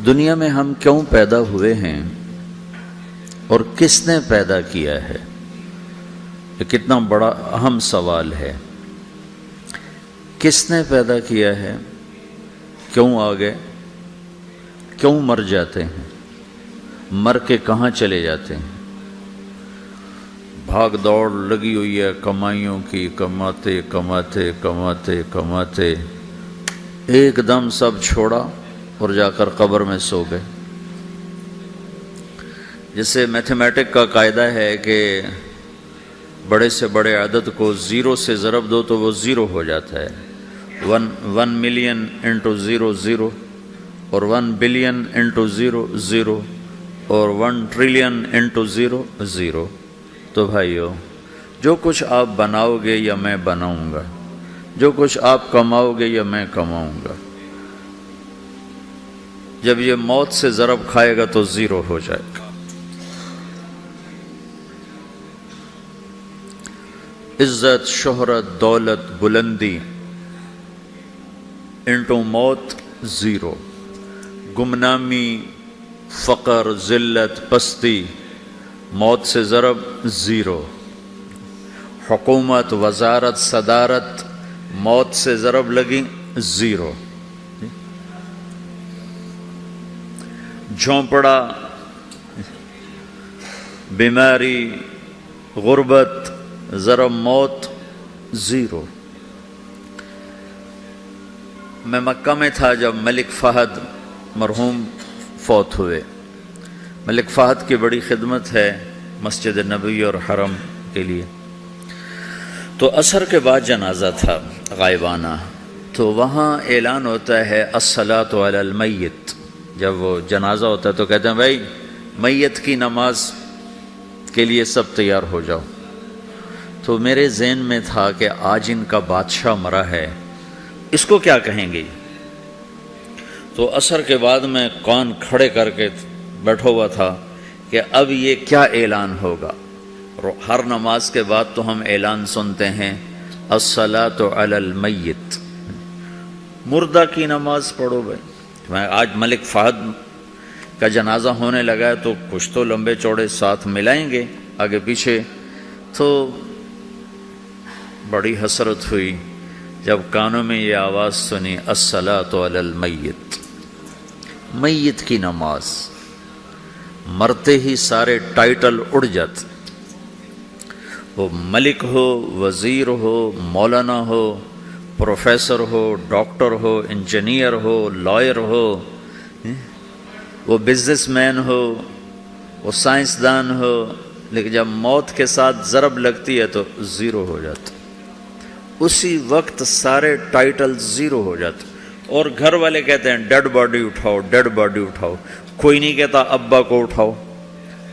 دنیا میں ہم کیوں پیدا ہوئے ہیں اور کس نے پیدا کیا ہے؟ یہ کتنا بڑا اہم سوال ہے۔ کس نے پیدا کیا ہے؟ کیوں آ گئے؟ کیوں مر جاتے ہیں؟ مر کے کہاں چلے جاتے ہیں؟ بھاگ دوڑ لگی ہوئی ہے کمائیوں کی، کماتے کماتے کماتے کماتے ایک دم سب چھوڑا اور جا کر قبر میں سو گئے۔ جیسے میتھمیٹک کا قاعدہ ہے کہ بڑے سے بڑے عدد کو زیرو سے ضرب دو تو وہ زیرو ہو جاتا ہے۔ 1 ملین انٹو زیرو زیرو، اور 1 بلین انٹو زیرو زیرو، اور 1 ٹریلین انٹو زیرو زیرو۔ تو بھائیو، جو کچھ آپ بناؤ گے یا میں بناؤں گا، جو کچھ آپ کماؤ گے یا میں کماؤں گا، جب یہ موت سے ضرب کھائے گا تو زیرو ہو جائے گا۔ عزت، شہرت، دولت، بلندی انٹو موت زیرو، گمنامی، فقر، ذلت، پستی موت سے ضرب زیرو، حکومت، وزارت، صدارت موت سے ضرب لگی زیرو، جھونپڑا، بیماری، غربت ضرب موت زیرو۔ میں مکہ میں تھا جب ملک فہد مرحوم فوت ہوئے۔ ملک فہد کی بڑی خدمت ہے مسجد نبوی اور حرم کے لیے۔ تو عصر کے بعد جنازہ تھا غائبانہ، تو وہاں اعلان ہوتا ہے الصلاۃ علی المیت۔ جب وہ جنازہ ہوتا ہے تو کہتے ہیں بھائی میت کی نماز کے لیے سب تیار ہو جاؤ۔ تو میرے ذہن میں تھا کہ آج ان کا بادشاہ مرا ہے، اس کو کیا کہیں گے؟ تو عصر کے بعد میں کان کھڑے کر کے بیٹھا ہوا تھا کہ اب یہ کیا اعلان ہوگا۔ ہر نماز کے بعد تو ہم اعلان سنتے ہیں الصلاۃ علی المیت، مردہ کی نماز پڑھو بھائی۔ میں آج ملک فہد کا جنازہ ہونے لگا ہے تو کچھ تو لمبے چوڑے ساتھ ملائیں گے آگے پیچھے۔ تو بڑی حسرت ہوئی جب کانوں میں یہ آواز سنی الصلاۃ علی المیت، میت کی نماز۔ مرتے ہی سارے ٹائٹل اڑ جاتے، وہ ملک ہو، وزیر ہو، مولانا ہو، پروفیسر ہو، ڈاکٹر ہو، انجینئر ہو، لائر ہو، وہ بزنس مین ہو، وہ سائنسدان ہو، لیکن جب موت کے ساتھ ضرب لگتی ہے تو زیرو ہو جاتا، اسی وقت سارے ٹائٹل زیرو ہو جاتے۔ اور گھر والے کہتے ہیں ڈیڈ باڈی اٹھاؤ، ڈیڈ باڈی اٹھاؤ۔ کوئی نہیں کہتا ابا کو اٹھاؤ،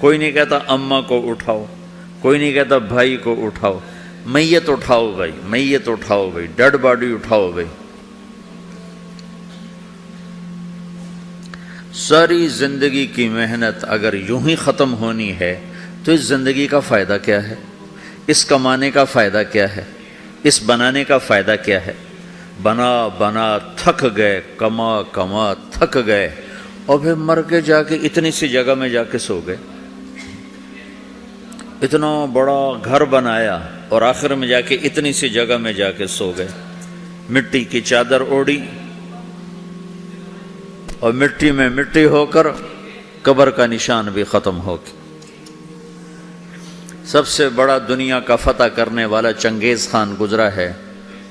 کوئی نہیں کہتا اماں کو اٹھاؤ، کوئی نہیں کہتا بھائی کو اٹھاؤ۔ میت اٹھاؤ بھائی، میت اٹھاؤ بھائی، ڈیڈ باڈی اٹھاؤ بھائی۔ ساری زندگی کی محنت اگر یوں ہی ختم ہونی ہے تو اس زندگی کا فائدہ کیا ہے؟ اس کمانے کا فائدہ کیا ہے؟ اس بنانے کا فائدہ کیا ہے؟ بنا بنا تھک گئے، کما کما تھک گئے، اور پھر مر کے جا کے اتنی سی جگہ میں جا کے سو گئے۔ اتنا بڑا گھر بنایا اور آخر میں جا کے اتنی سی جگہ میں جا کے سو گئے۔ مٹی کی چادر اوڑھی اور مٹی میں مٹی ہو کر قبر کا نشان بھی ختم ہو گیا۔ سب سے بڑا دنیا کا فتح کرنے والا چنگیز خان گزرا ہے،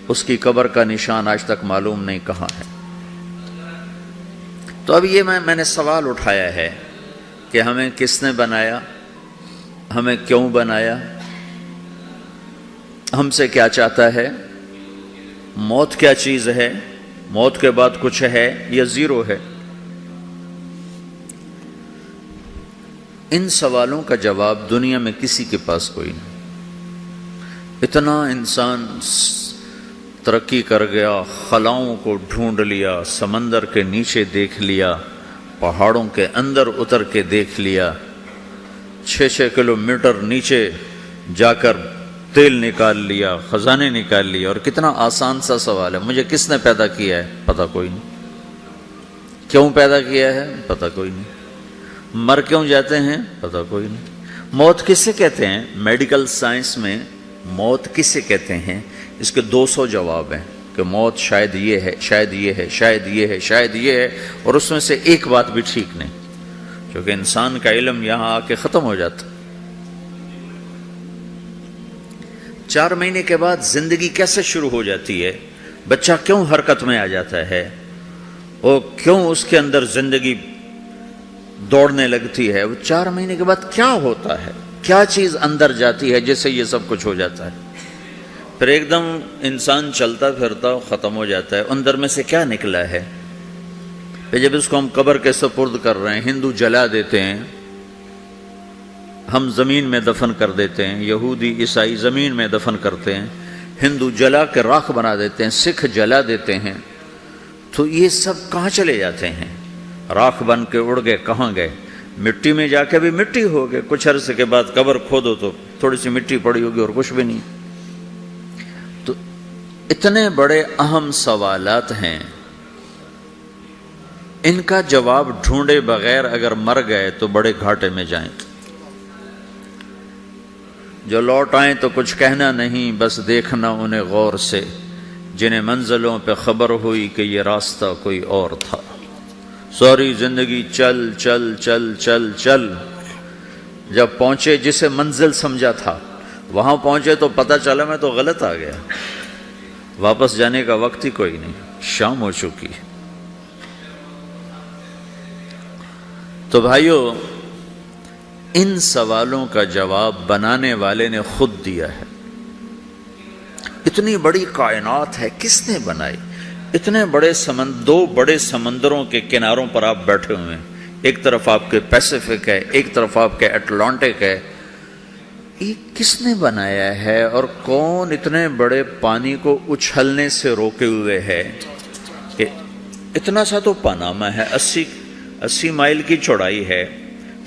اس کی قبر کا نشان آج تک معلوم نہیں کہاں ہے۔ تو اب یہ میں نے سوال اٹھایا ہے کہ ہمیں کس نے بنایا، ہمیں کیوں بنایا، ہم سے کیا چاہتا ہے، موت کیا چیز ہے، موت کے بعد کچھ ہے یا زیرو ہے؟ ان سوالوں کا جواب دنیا میں کسی کے پاس کوئی نہیں۔ اتنا انسان ترقی کر گیا، خلاؤں کو ڈھونڈ لیا، سمندر کے نیچے دیکھ لیا، پہاڑوں کے اندر اتر کے دیکھ لیا، 6 کلومیٹر نیچے جا کر تیل نکال لیا، خزانے نکال لیا۔ اور کتنا آسان سا سوال ہے، مجھے کس نے پیدا کیا ہے؟ پتہ کوئی نہیں۔ کیوں پیدا کیا ہے پتہ کوئی نہیں، مر کیوں جاتے ہیں پتہ کوئی نہیں۔ موت کسے کہتے ہیں؟ میڈیکل سائنس میں موت کسے کہتے ہیں اس کے 200 جواب ہیں کہ موت شاید یہ ہے، شاید یہ ہے، شاید یہ ہے، شاید یہ ہے، اور اس میں سے ایک بات بھی ٹھیک نہیں، کیونکہ انسان کا علم یہاں آ کے ختم ہو جاتا۔ 4 مہینے کے بعد زندگی کیسے شروع ہو جاتی ہے؟ بچہ کیوں حرکت میں آ جاتا ہے، اور کیوں اس کے اندر زندگی دوڑنے لگتی ہے؟ وہ 4 مہینے کے بعد کیا ہوتا ہے، کیا چیز اندر جاتی ہے جس سے یہ سب کچھ ہو جاتا ہے؟ پھر ایک دم انسان چلتا پھرتا ختم ہو جاتا ہے، اندر میں سے کیا نکلا ہے؟ پھر جب اس کو ہم قبر کے سپرد کر رہے ہیں، ہندو جلا دیتے ہیں، ہم زمین میں دفن کر دیتے ہیں، یہودی عیسائی زمین میں دفن کرتے ہیں، ہندو جلا کے راکھ بنا دیتے ہیں، سکھ جلا دیتے ہیں، تو یہ سب کہاں چلے جاتے ہیں؟ راکھ بن کے اڑ گئے، کہاں گئے؟ مٹی میں جا کے بھی مٹی ہو گئے، کچھ عرصے کے بعد قبر کھودو تو تھوڑی سی مٹی پڑی ہوگی اور کچھ بھی نہیں۔ تو اتنے بڑے اہم سوالات ہیں، ان کا جواب ڈھونڈے بغیر اگر مر گئے تو بڑے گھاٹے میں جائیں۔ جو لوٹ آئیں تو کچھ کہنا نہیں، بس دیکھنا انہیں غور سے، جنہیں منزلوں پہ خبر ہوئی کہ یہ راستہ کوئی اور تھا۔ ساری زندگی چل چل چل چل چل، جب پہنچے جسے منزل سمجھا تھا وہاں پہنچے تو پتہ چلا میں تو غلط آ گیا، واپس جانے کا وقت ہی کوئی نہیں، شام ہو چکی۔ تو بھائیو، ان سوالوں کا جواب بنانے والے نے خود دیا ہے۔ اتنی بڑی کائنات ہے، کس نے بنائی؟ اتنے بڑے دو بڑے سمندروں کے کناروں پر آپ بیٹھے ہوئے ہیں، ایک طرف آپ کے پیسیفک ہے، ایک طرف آپ کے اٹلانٹک ہے، یہ کس نے بنایا ہے؟ اور کون اتنے بڑے پانی کو اچھلنے سے روکے ہوئے ہے کہ اتنا سا تو پاناما ہے، 80 مائل کی چوڑائی ہے،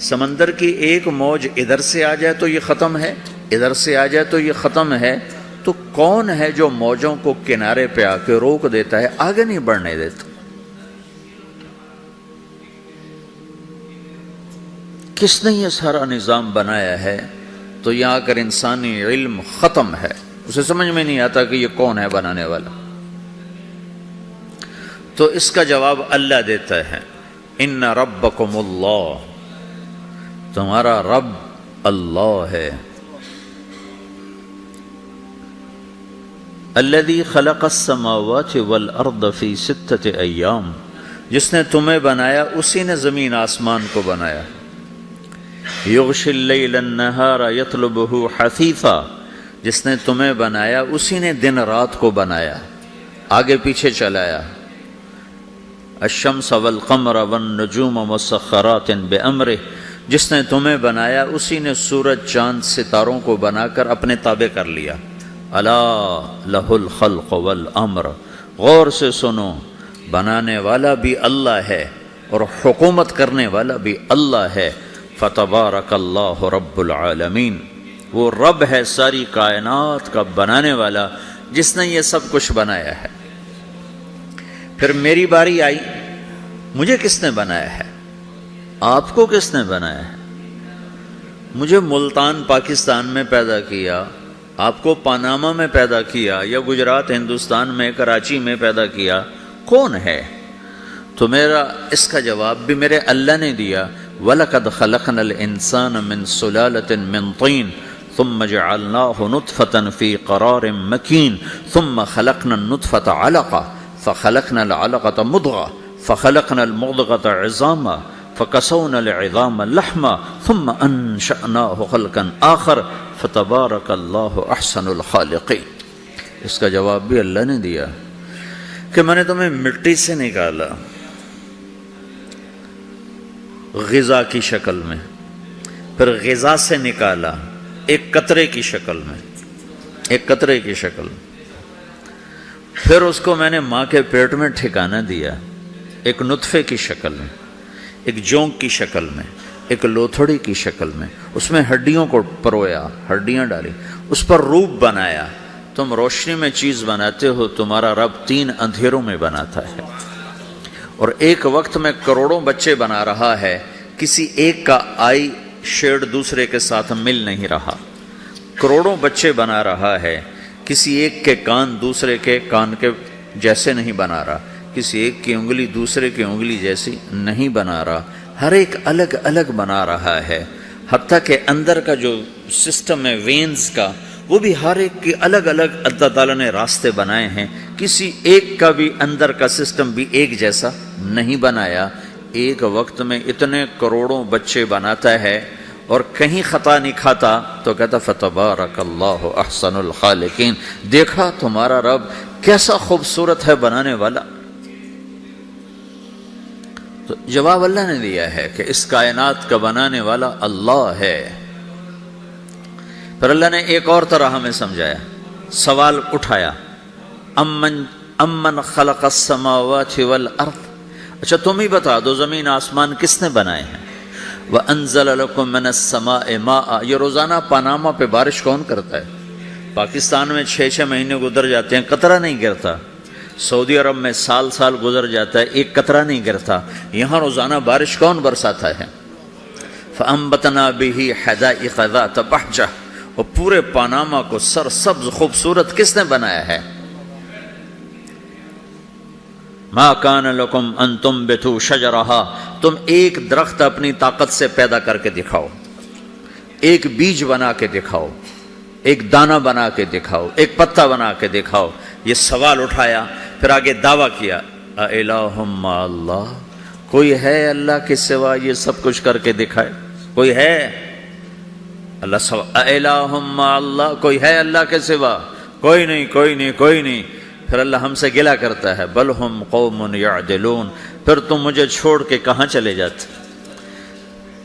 سمندر کی ایک موج ادھر سے آ جائے تو یہ ختم ہے، ادھر سے آ جائے تو یہ ختم ہے، تو کون ہے جو موجوں کو کنارے پہ آ کے روک دیتا ہے، آگے نہیں بڑھنے دیتا؟ کس نے یہ سارا نظام بنایا ہے؟ تو یہاں آ کر انسانی علم ختم ہے، اسے سمجھ میں نہیں آتا کہ یہ کون ہے بنانے والا۔ تو اس کا جواب اللہ دیتا ہے، ان ربکم اللہ، تمہارا رب اللہ ہے، الذی خلق السماوات والارض فی 6 ایام، جس نے تمہیں بنایا اسی نے زمین آسمان کو بنایا، یغشی اللیل النہار یطلبہ حثیثا، جس نے تمہیں بنایا اسی نے دن رات کو بنایا، آگے پیچھے چلایا، الشمس والقمر والنجوم مسخرات بامرہ، جس نے تمہیں بنایا اسی نے سورج چاند ستاروں کو بنا کر اپنے تابع کر لیا، الا لہ الخلق والامر، غور سے سنو، بنانے والا بھی اللہ ہے اور حکومت کرنے والا بھی اللہ ہے، فتبارک اللہ رب العالمین، وہ رب ہے ساری کائنات کا بنانے والا جس نے یہ سب کچھ بنایا ہے۔ پھر میری باری آئی، مجھے کس نے بنایا ہے؟ آپ کو کس نے بنایا ہے؟ مجھے ملتان پاکستان میں پیدا کیا، آپ کو پاناما میں پیدا کیا، یا گجرات ہندوستان میں کراچی میں پیدا کیا، کون ہے؟ تو میرا اس کا جواب بھی میرے اللہ نے دیا، وَلَقَدْ خَلَقْنَا الْإِنسَانَ مِنْ سُلَالَةٍ مِنْ طِينٍ ثُمَّ جَعَلْنَاهُ نُطْفَةً فِي قَرَارٍ مَكِينٍ ثُمَّ خَلَقْنَا النُّطْفَةَ عَلَقَةً فَخَلَقْنَا الْعَلَقَةَ مُضْغَةً فَخَلَقْنَا الْمُضْغَةَ عِظَامًا فَكَسَوْنَا الْعِظَامَ لَحْمًا ثُمَّ أَنشَأْنَاهُ خَلْقًا آخَرَ فَتَبَارَكَ اللَّهُ أَحْسَنُ الْخَالِقِينَ۔ اس کا جواب بھی اللہ نے دیا کہ میں نے تمہیں مٹی سے نکالا غذا کی شکل میں، پھر غذا سے نکالا ایک قطرے کی شکل میں، ایک قطرے کی شکل میں، پھر اس کو میں نے ماں کے پیٹ میں ٹھکانہ دیا ایک نطفے کی شکل میں، ایک جونک کی شکل میں، ایک لوتھڑی کی شکل میں، اس میں ہڈیوں کو پرویا، ہڈیاں ڈالی، اس پر روپ بنایا۔ تم روشنی میں چیز بناتے ہو، تمہارا رب 3 اندھیروں میں بناتا ہے، اور ایک وقت میں کروڑوں بچے بنا رہا ہے، کسی ایک کا آئی شیڈ دوسرے کے ساتھ مل نہیں رہا، کروڑوں بچے بنا رہا ہے، کسی ایک کے کان دوسرے کے کان کے جیسے نہیں بنا رہا، کسی ایک کی انگلی دوسرے کی انگلی جیسی نہیں بنا رہا، ہر ایک الگ الگ بنا رہا ہے، حتیٰ کہ اندر کا جو سسٹم ہے وینز کا، وہ بھی ہر ایک کی الگ الگ اللہ تعالیٰ نے راستے بنائے ہیں، کسی ایک کا بھی اندر کا سسٹم بھی ایک جیسا نہیں بنایا۔ ایک وقت میں اتنے کروڑوں بچے بناتا ہے اور کہیں خطا نہیں کھاتا تو کہتا فتبارک اللہ احسن الخالقین، دیکھا تمہارا رب کیسا خوبصورت ہے بنانے والا۔ تو جواب اللہ نے دیا ہے کہ اس کائنات کا بنانے والا اللہ ہے۔ پھر اللہ نے ایک اور طرح ہمیں سمجھایا، سوال اٹھایا، امن خلق السماوات والارض، اچھا تم ہی بتا دو زمین آسمان کس نے بنائے ہیں؟ وَأَنزَلَ لَكُم مِّنَ السَّمَاءِ مَاءً، یہ روزانہ پاناما پہ بارش کون کرتا ہے؟ پاکستان میں 6 مہینے گزر جاتے ہیں، قطرہ نہیں گرتا، سعودی عرب میں سال گزر جاتا ہے، ایک قطرہ نہیں گرتا، یہاں روزانہ بارش کون برساتا ہے؟ فَأَنبَتْنَا بِهِ حَدَائِقَ ذَاتَ بَهْجَةٍ، اور پورے پاناما کو سرسبز خوبصورت کس نے بنایا ہے؟ مَا كَانَ لَكُمْ أَن تُنبِتُوا شَجَرَهَا، تم ایک درخت اپنی طاقت سے پیدا کر کے دکھاؤ، ایک بیج بنا کے دکھاؤ، ایک دانہ بنا کے دکھاؤ، ایک پتا بنا کے دکھاؤ۔ یہ سوال اٹھایا، پھر آگے دعویٰ کیا، اَإِلَٰهٌ مَّعَ اللَّهِ، کوئی ہے اللہ کے سوا یہ سب کچھ کر کے دکھائے؟ کوئی ہے؟ اللہ سوال، اَإِلَٰهٌ مَّعَ اللَّهِ، کوئی ہے اللہ کے سوا؟ کوئی نہیں، کوئی نہیں، کوئی نہیں۔ پھر اللہ ہم سے گلہ کرتا ہے، بل ہم قوم یعدلون، پھر تم مجھے چھوڑ کے کہاں چلے جاتے؟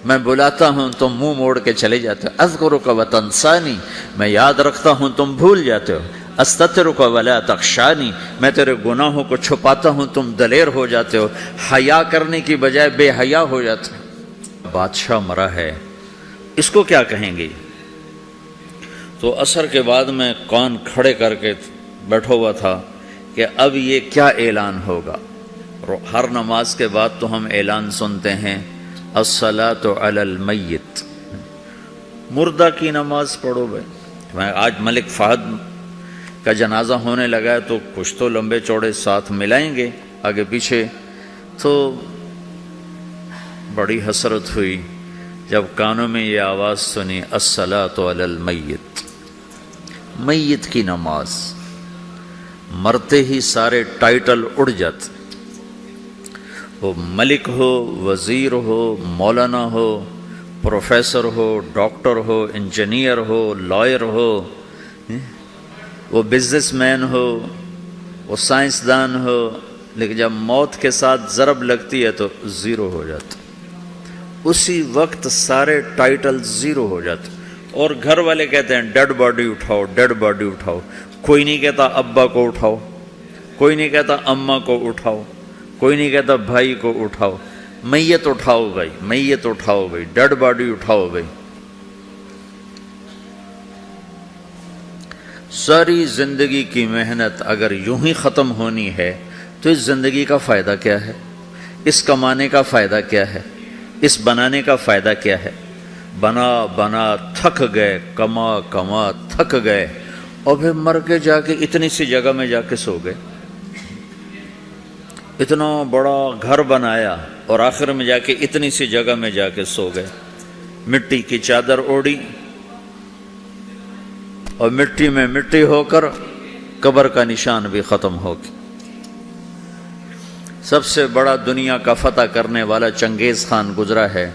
میں بلاتا ہوں تم منہ موڑ کے چلے جاتے ہو، اذکرک وتنسانی، میں یاد رکھتا ہوں تم بھول جاتے ہو، استترک ولا تخشانی، میں تیرے گناہوں کو چھپاتا ہوں تم دلیر ہو جاتے ہو، حیا کرنے کی بجائے بے حیا ہو جاتے ہو۔ بادشاہ مرا ہے، اس کو کیا کہیں گے؟ تو عصر کے بعد میں کان کھڑے کر کے بیٹھا ہوا تھا کہ اب یہ کیا اعلان ہوگا۔ ہر نماز کے بعد تو ہم اعلان سنتے ہیں، الصلاۃ علی المیت، مردہ کی نماز پڑھو بھائی۔ میں آج ملک فہد کا جنازہ ہونے لگا ہے تو کچھ تو لمبے چوڑے ساتھ ملائیں گے آگے پیچھے، تو بڑی حسرت ہوئی جب کانوں میں یہ آواز سنی، الصلاۃ علی المیت، میت کی نماز۔ مرتے ہی سارے ٹائٹل اڑ جاتے، وہ ملک ہو، وزیر ہو، مولانا ہو، پروفیسر ہو، ڈاکٹر ہو، انجینئر ہو، لائر ہو، وہ بزنس مین ہو، وہ سائنسدان ہو، لیکن جب موت کے ساتھ ضرب لگتی ہے تو زیرو ہو جاتا، اسی وقت سارے ٹائٹل زیرو ہو جاتے۔ اور گھر والے کہتے ہیں ڈیڈ باڈی اٹھاؤ، ڈیڈ باڈی اٹھاؤ، کوئی نہیں کہتا ابا کو اٹھاؤ، کوئی نہیں کہتا اماں کو اٹھاؤ، کوئی نہیں کہتا بھائی کو اٹھاؤ، میت اٹھاؤ بھائی، میت اٹھاؤ بھائی، ڈیڈ باڈی اٹھاؤ بھائی۔ ساری زندگی کی محنت اگر یوں ہی ختم ہونی ہے تو اس زندگی کا فائدہ کیا ہے؟ اس کمانے کا فائدہ کیا ہے؟ اس بنانے کا فائدہ کیا ہے؟ بنا بنا تھک گئے، کما کما تھک گئے، اور پھر مر کے جا کے اتنی سی جگہ میں جا کے سو گئے۔ اتنا بڑا گھر بنایا اور آخر میں جا کے اتنی سی جگہ میں جا کے سو گئے، مٹی کی چادر اوڑھی اور مٹی میں مٹی ہو کر قبر کا نشان بھی ختم ہو گیا۔ سب سے بڑا دنیا کا فتح کرنے والا چنگیز خان گزرا ہے،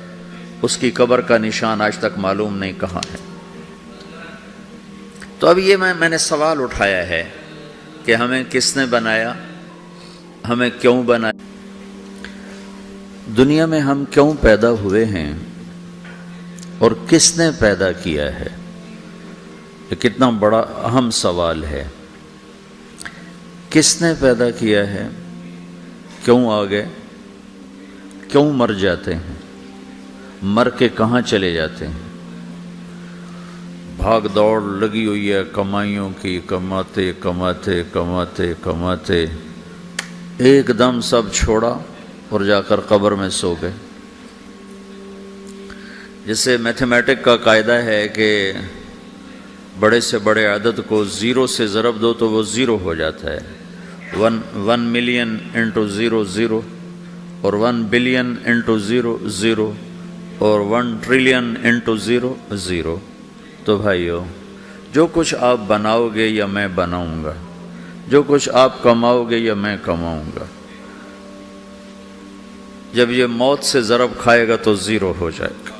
اس کی قبر کا نشان آج تک معلوم نہیں کہاں ہے۔ تو اب یہ میں نے سوال اٹھایا ہے کہ ہمیں کس نے بنایا، ہمیں کیوں بنایا، دنیا میں ہم کیوں پیدا ہوئے ہیں اور کس نے پیدا کیا ہے؟ یہ کتنا بڑا اہم سوال ہے۔ کس نے پیدا کیا ہے؟ کیوں آ گئے؟ کیوں مر جاتے ہیں؟ مر کے کہاں چلے جاتے ہیں؟ بھاگ دوڑ لگی ہوئی ہے کمائیوں کی، کماتے کماتے کماتے کماتے ایک دم سب چھوڑا اور جا کر قبر میں سو گئے۔ جیسے میتھمیٹک کا قاعدہ ہے کہ بڑے سے بڑے عدد کو 0 سے ضرب دو تو وہ 0 ہو جاتا ہے، 1 ملین انٹو 0 0، اور 1 بلین انٹو 0 0، اور 1 ٹریلین انٹو 0 0۔ تو بھائیو، جو کچھ آپ بناؤ گے یا میں بناؤں گا، جو کچھ آپ کماؤ گے یا میں کماؤں گا، جب یہ موت سے ضرب کھائے گا تو 0 ہو جائے گا۔